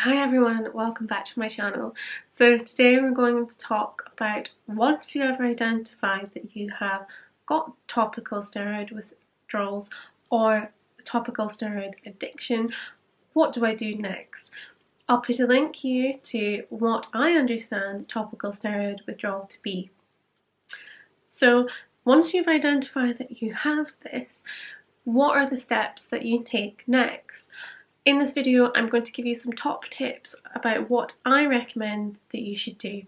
Hi everyone, welcome back to my channel. So today we're going to talk about once you have identified that you have got topical steroid withdrawals or topical steroid addiction, what do I do next? I'll put a link here to what I understand topical steroid withdrawal to be. So once you've identified that you have this, what are the steps that you take next? In this video, I'm going to give you some top tips about what I recommend that you should do.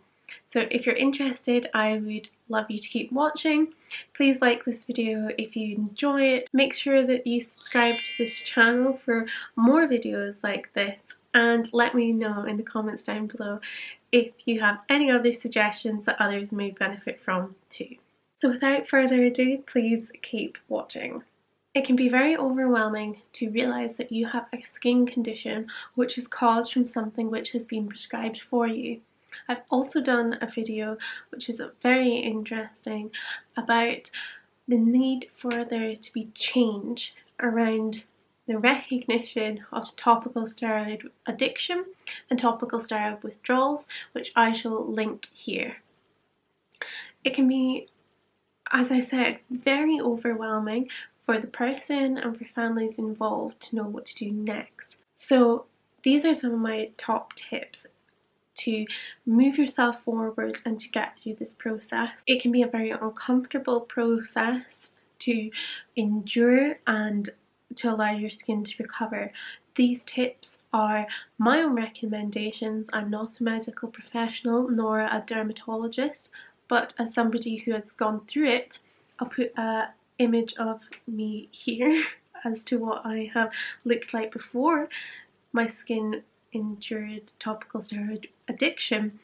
So if you're interested, I would love you to keep watching. Please like this video if you enjoy it. Make sure that you subscribe to this channel for more videos like this, and let me know in the comments down below if you have any other suggestions that others may benefit from too. So without further ado, please keep watching. It can be very overwhelming to realise that you have a skin condition which is caused from something which has been prescribed for you. I've also done a video which is very interesting about the need for there to be change around the recognition of topical steroid addiction and topical steroid withdrawals, which I shall link here. It can be, as I said, very overwhelming for the person and for families involved to know what to do next. So these are some of my top tips to move yourself forward and to get through this process. It can be a very uncomfortable process to endure and to allow your skin to recover. These tips are my own recommendations. I'm not a medical professional nor a dermatologist, but as somebody who has gone through it, I'll put a image of me here as to what I have looked like before my skin endured topical steroid addiction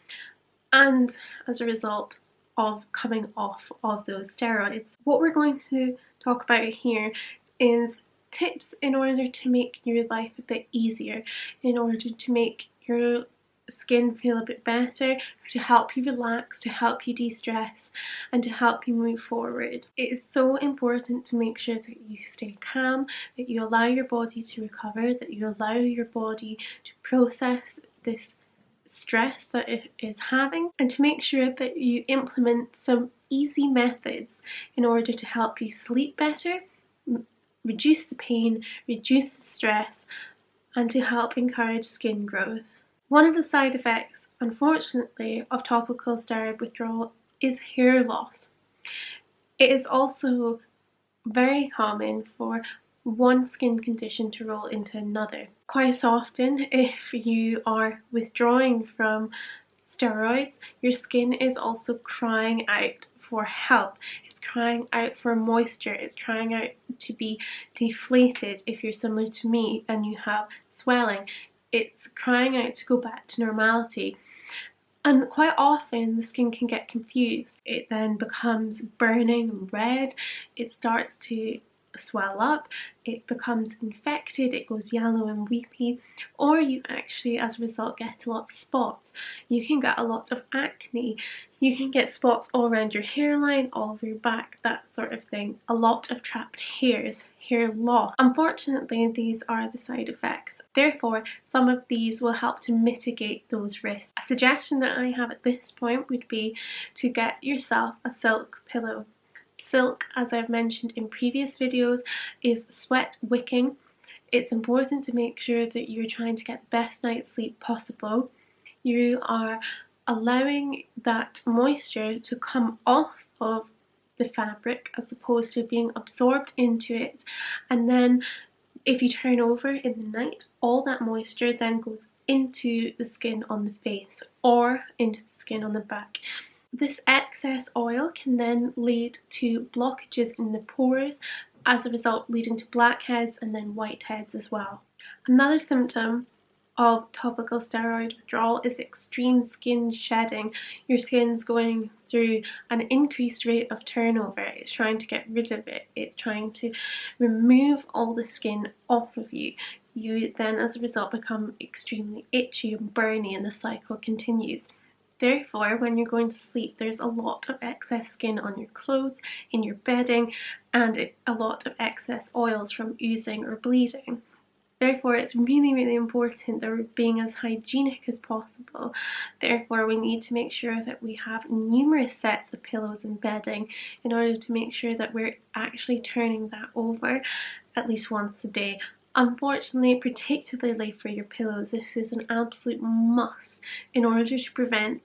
and as a result of coming off of those steroids. What we're going to talk about here is tips in order to make your life a bit easier, in order to make your skin feel a bit better, to help you relax, to help you de-stress, and to help you move forward. It is so important to make sure that you stay calm, that you allow your body to recover, that you allow your body to process this stress that it is having, and to make sure that you implement some easy methods in order to help you sleep better, reduce the pain, reduce the stress, and to help encourage skin growth. One of the side effects, unfortunately, of topical steroid withdrawal is hair loss. It is also very common for one skin condition to roll into another. Quite often, if you are withdrawing from steroids, your skin is also crying out for help. It's crying out for moisture. It's crying out to be deflated if you're similar to me and you have swelling. It's crying out to go back to normality. And quite often the skin can get confused. It then becomes burning red, it starts to swell up, it becomes infected, it goes yellow and weepy, or you actually as a result get a lot of spots. You can get a lot of acne, you can get spots all around your hairline, all over your back, that sort of thing. A lot of trapped hairs, hair loss. Unfortunately, these are the side effects. Therefore, some of these will help to mitigate those risks. A suggestion that I have at this point would be to get yourself a silk pillow. Silk, as I've mentioned in previous videos, is sweat wicking. It's important to make sure that you're trying to get the best night's sleep possible. You are allowing that moisture to come off of the fabric as opposed to being absorbed into it, and then if you turn over in the night, all that moisture then goes into the skin on the face or into the skin on the back. This excess oil can then lead to blockages in the pores, as a result leading to blackheads and then whiteheads as well. Another symptom of topical steroid withdrawal is extreme skin shedding. Your skin's going through an increased rate of turnover. It's trying to get rid of it. It's trying to remove all the skin off of you. You then as a result become extremely itchy and burny and the cycle continues. Therefore, when you're going to sleep, there's a lot of excess skin on your clothes, in your bedding, and a lot of excess oils from oozing or bleeding. Therefore, it's really, really important that we're being as hygienic as possible. Therefore, we need to make sure that we have numerous sets of pillows and bedding in order to make sure that we're actually turning that over at least once a day. Unfortunately, particularly for your pillows, this is an absolute must in order to prevent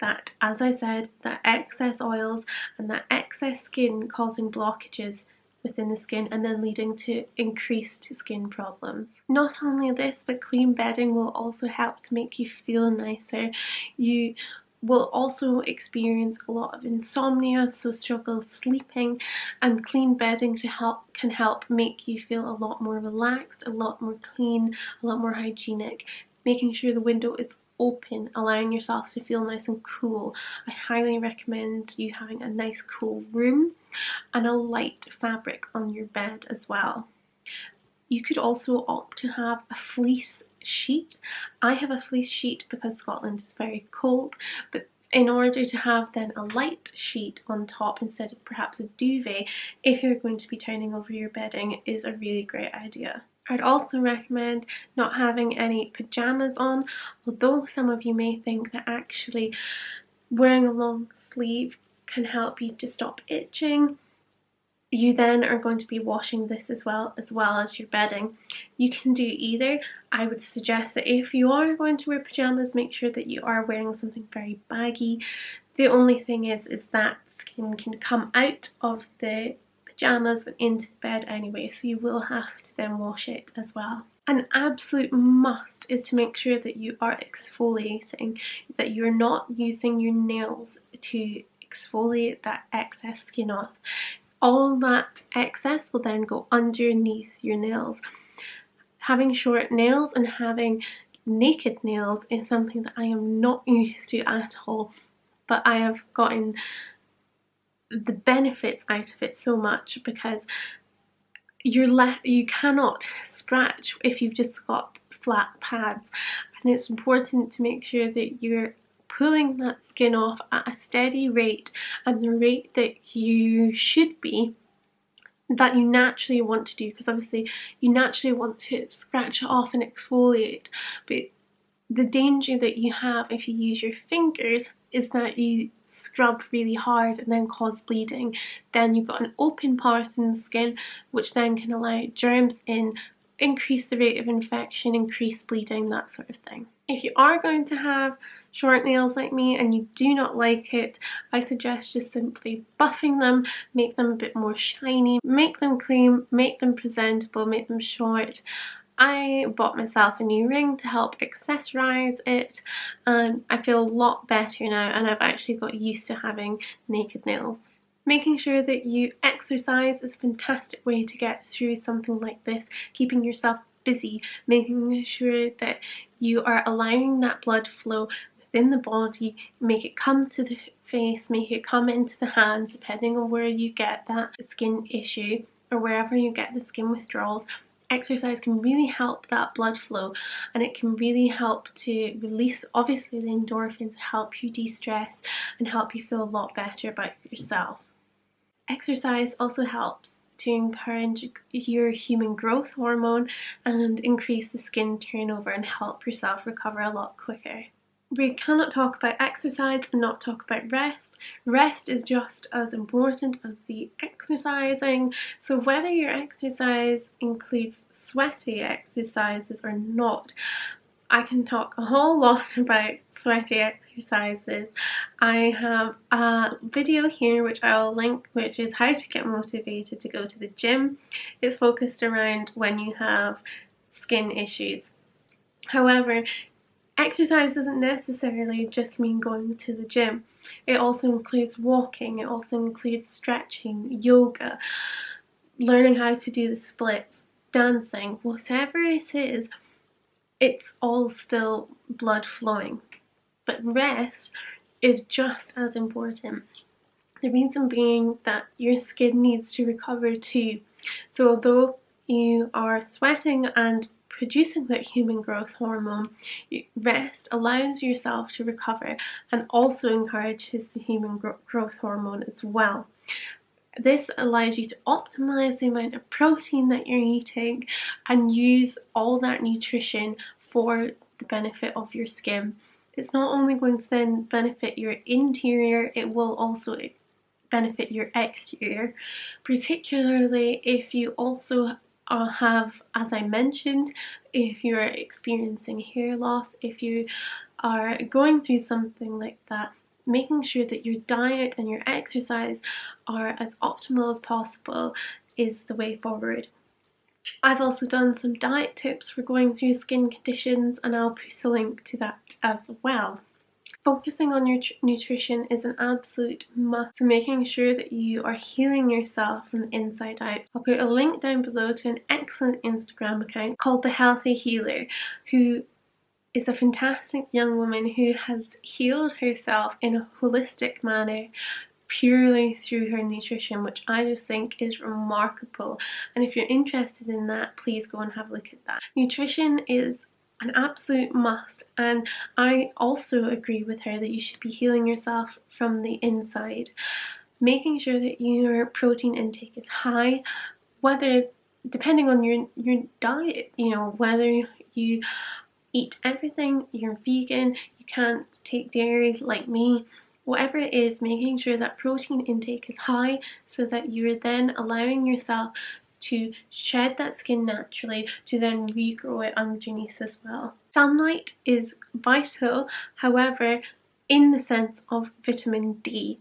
that, as I said, that excess oils and that excess skin causing blockages within the skin and then leading to increased skin problems. Not only this, but clean bedding will also help to make you feel nicer. You will also experience a lot of insomnia, so struggle sleeping, and clean bedding can help make you feel a lot more relaxed, a lot more clean, a lot more hygienic, making sure the window is open, allowing yourself to feel nice and cool. I highly recommend you having a nice cool room and a light fabric on your bed as well. You could also opt to have a fleece sheet. I have a fleece sheet because Scotland is very cold, but in order to have then a light sheet on top instead of perhaps a duvet, if you're going to be turning over your bedding, is a really great idea. I'd also recommend not having any pyjamas on, although some of you may think that actually wearing a long sleeve can help you to stop itching. You then are going to be washing this as well as your bedding. You can do either. I would suggest that if you are going to wear pyjamas, make sure that you are wearing something very baggy. The only thing is that skin can come out of the pajamas and into the bed anyway, so you will have to then wash it as well. An absolute must is to make sure that you are exfoliating, that you're not using your nails to exfoliate that excess skin off. All that excess will then go underneath your nails. Having short nails and having naked nails is something that I am not used to at all, but I have gotten the benefits out of it so much because you cannot scratch if you've just got flat pads, and it's important to make sure that you're pulling that skin off at a steady rate and the rate that you should be, that you naturally want to do, because obviously you naturally want to scratch it off and exfoliate, but the danger that you have if you use your fingers is that you scrub really hard and then cause bleeding. Then you've got an open part in the skin, which then can allow germs in, increase the rate of infection, increase bleeding, that sort of thing. If you are going to have short nails like me and you do not like it, I suggest just simply buffing them, make them a bit more shiny, make them clean, make them presentable, make them short. I bought myself a new ring to help accessorize it, and I feel a lot better now, and I've actually got used to having naked nails. Making sure that you exercise is a fantastic way to get through something like this, keeping yourself busy, making sure that you are allowing that blood flow within the body, make it come to the face, make it come into the hands, depending on where you get that skin issue or wherever you get the skin withdrawals. Exercise can really help that blood flow, and it can really help to release obviously the endorphins, help you de-stress and help you feel a lot better about yourself. Exercise also helps to encourage your human growth hormone and increase the skin turnover and help yourself recover a lot quicker. We cannot talk about exercise and not talk about rest. Rest is just as important as the exercising. So whether your exercise includes sweaty exercises or not, I can talk a whole lot about sweaty exercises. I have a video here which I'll link, which is how to get motivated to go to the gym. It's focused around when you have skin issues. However, exercise doesn't necessarily just mean going to the gym. It also includes walking, it also includes stretching, yoga, learning how to do the splits, dancing, whatever it is, it's all still blood flowing. But rest is just as important. The reason being that your skin needs to recover too. So although you are sweating and producing that human growth hormone, rest allows yourself to recover and also encourages the human growth hormone as well. This allows you to optimize the amount of protein that you're eating and use all that nutrition for the benefit of your skin. It's not only going to then benefit your interior, it will also benefit your exterior, particularly if you also have, as I mentioned, if you're experiencing hair loss, if you are going through something like that, making sure that your diet and your exercise are as optimal as possible is the way forward. I've also done some diet tips for going through skin conditions, and I'll put a link to that as well. Focusing on your nutrition is an absolute must, so making sure that you are healing yourself from the inside out. I'll put a link down below to an excellent Instagram account called The Healthy Healer, who is a fantastic young woman who has healed herself in a holistic manner purely through her nutrition, which I just think is remarkable. And if you're interested in that, please go and have a look at that. Nutrition is an absolute must, and I also agree with her that you should be healing yourself from the inside. Making sure that your protein intake is high, whether depending on your diet, you know, whether you eat everything, you're vegan, you can't take dairy like me, whatever it is, making sure that protein intake is high so that you're then allowing yourself to shed that skin naturally to then regrow it underneath as well. Sunlight is vital, however, in the sense of vitamin D.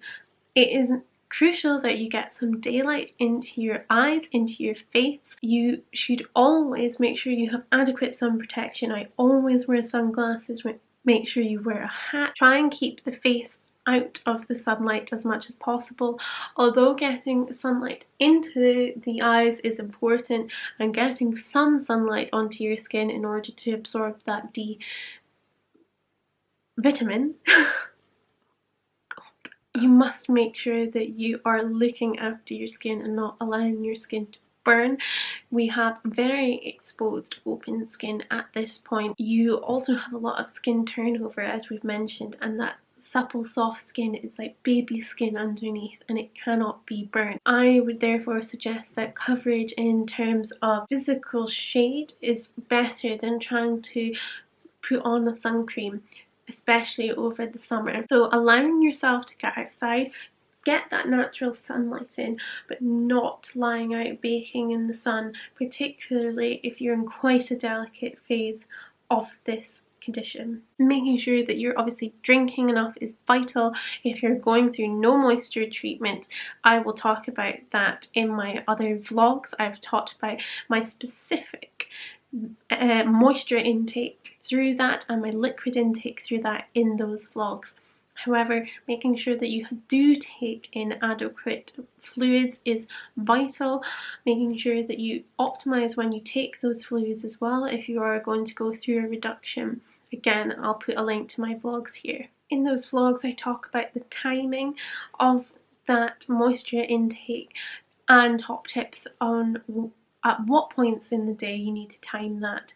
It is crucial that you get some daylight into your eyes, into your face. You should always make sure you have adequate sun protection. I always wear sunglasses. Make sure you wear a hat. Try and keep the face out of the sunlight as much as possible. Although getting sunlight into the eyes is important, and getting some sunlight onto your skin in order to absorb that D vitamin, you must make sure that you are looking after your skin and not allowing your skin to burn. We have very exposed open skin at this point. You also have a lot of skin turnover, as we've mentioned, and that supple soft skin is like baby skin underneath, and it cannot be burnt. I would therefore suggest that coverage in terms of physical shade is better than trying to put on a sun cream, especially over the summer. So allowing yourself to get outside, get that natural sunlight in, but not lying out baking in the sun, particularly if you're in quite a delicate phase of this condition. Making sure that you're obviously drinking enough is vital. If you're going through no moisture treatment, I will talk about that in my other vlogs. I've talked about my specific moisture intake through that and my liquid intake through that in those vlogs. However, making sure that you do take in adequate fluids is vital. Making sure that you optimize when you take those fluids as well if you are going to go through a reduction. Again, I'll put a link to my vlogs here. In those vlogs, I talk about the timing of that moisture intake and top tips on at what points in the day you need to time that,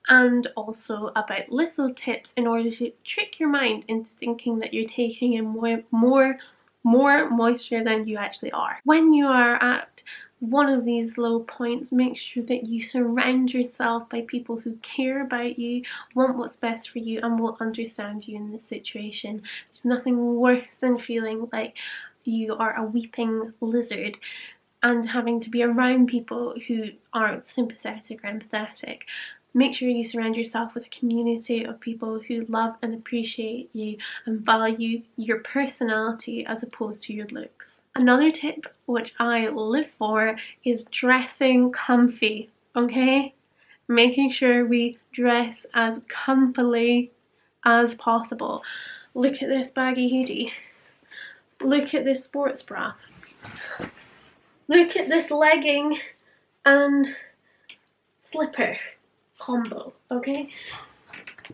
and also about little tips in order to trick your mind into thinking that you're taking in more moisture than you actually are. When you are at one of these low points, make sure that you surround yourself by people who care about you, want what's best for you, and will understand you in this situation. There's nothing worse than feeling like you are a weeping lizard and having to be around people who aren't sympathetic or empathetic. Make sure you surround yourself with a community of people who love and appreciate you and value your personality as opposed to your looks. Another tip which I live for is dressing comfy, okay? Making sure we dress as comfily as possible. Look at this baggy hoodie. Look at this sports bra. Look at this legging and slipper combo, okay?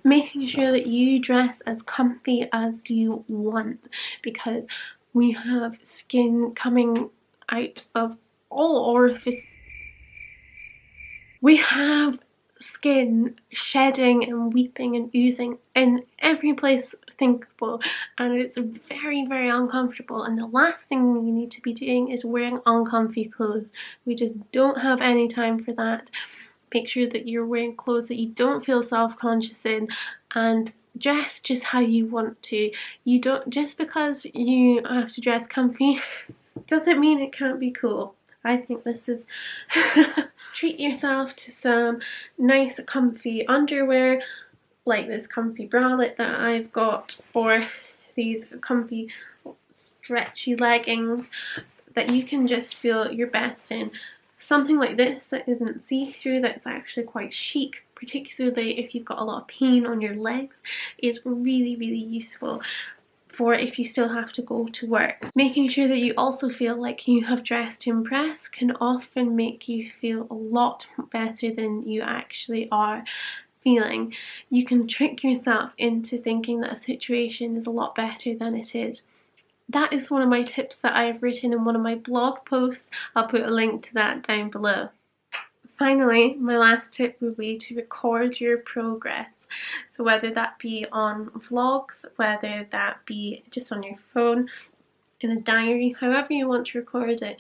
Making sure that you dress as comfy as you want, because we have skin coming out of all orifices. We have skin shedding and weeping and oozing in every place thinkable, and it's very, very uncomfortable, and the last thing you need to be doing is wearing uncomfy clothes. We just don't have any time for that. Make sure that you're wearing clothes that you don't feel self-conscious in, and dress just how you want to. You don't, just because you have to dress comfy doesn't mean it can't be cool. I think this is treat yourself to some nice comfy underwear, like this comfy bralette that I've got, or these comfy stretchy leggings that you can just feel your best in. Something like this that isn't see-through, that's actually quite chic, particularly if you've got a lot of pain on your legs, is really, really useful for if you still have to go to work. Making sure that you also feel like you have dressed to impress can often make you feel a lot better than you actually are feeling. You can trick yourself into thinking that a situation is a lot better than it is. That is one of my tips that I've written in one of my blog posts. I'll put a link to that down below. Finally, my last tip would be to record your progress. So whether that be on vlogs, whether that be just on your phone, in a diary, however you want to record it,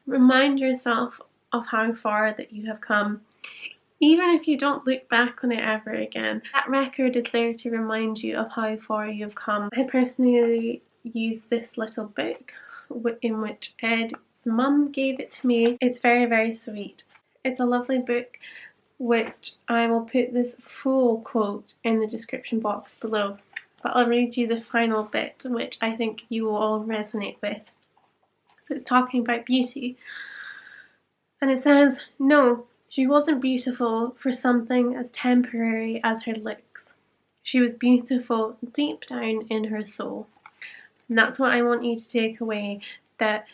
remind yourself of how far that you have come. Even if you don't look back on it ever again, that record is there to remind you of how far you've come. I personally use this little book in which Ed's mum gave it to me. It's very, very sweet. It's a lovely book, which I will put this full quote in the description box below. But I'll read you the final bit, which I think you will all resonate with. So it's talking about beauty. And it says, "No, she wasn't beautiful for something as temporary as her looks. She was beautiful deep down in her soul." And that's what I want you to take away, that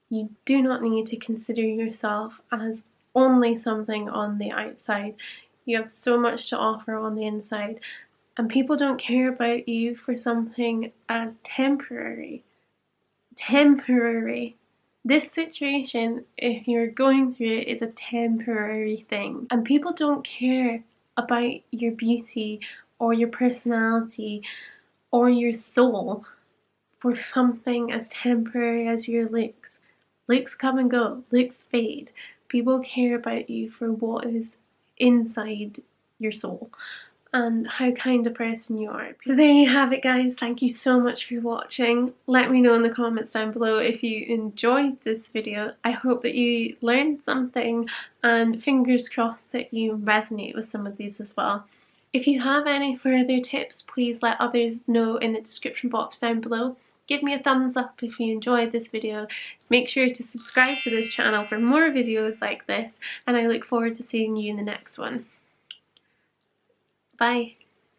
you do not need to consider yourself as only something on the outside. You have so much to offer on the inside, and people don't care about you for something as temporary. Temporary. This situation, if you're going through it, is a temporary thing, and people don't care about your beauty or your personality or your soul for something as temporary as your looks. Looks come and go, looks fade. People care about you for what is inside your soul and how kind a person you are. So there you have it, guys. Thank you so much for watching. Let me know in the comments down below if you enjoyed this video. I hope that you learned something, and fingers crossed that you resonate with some of these as well. If you have any further tips, please let others know in the description box down below. Give me a thumbs up if you enjoyed this video. Make sure to subscribe to this channel for more videos like this, and I look forward to seeing you in the next one. Bye.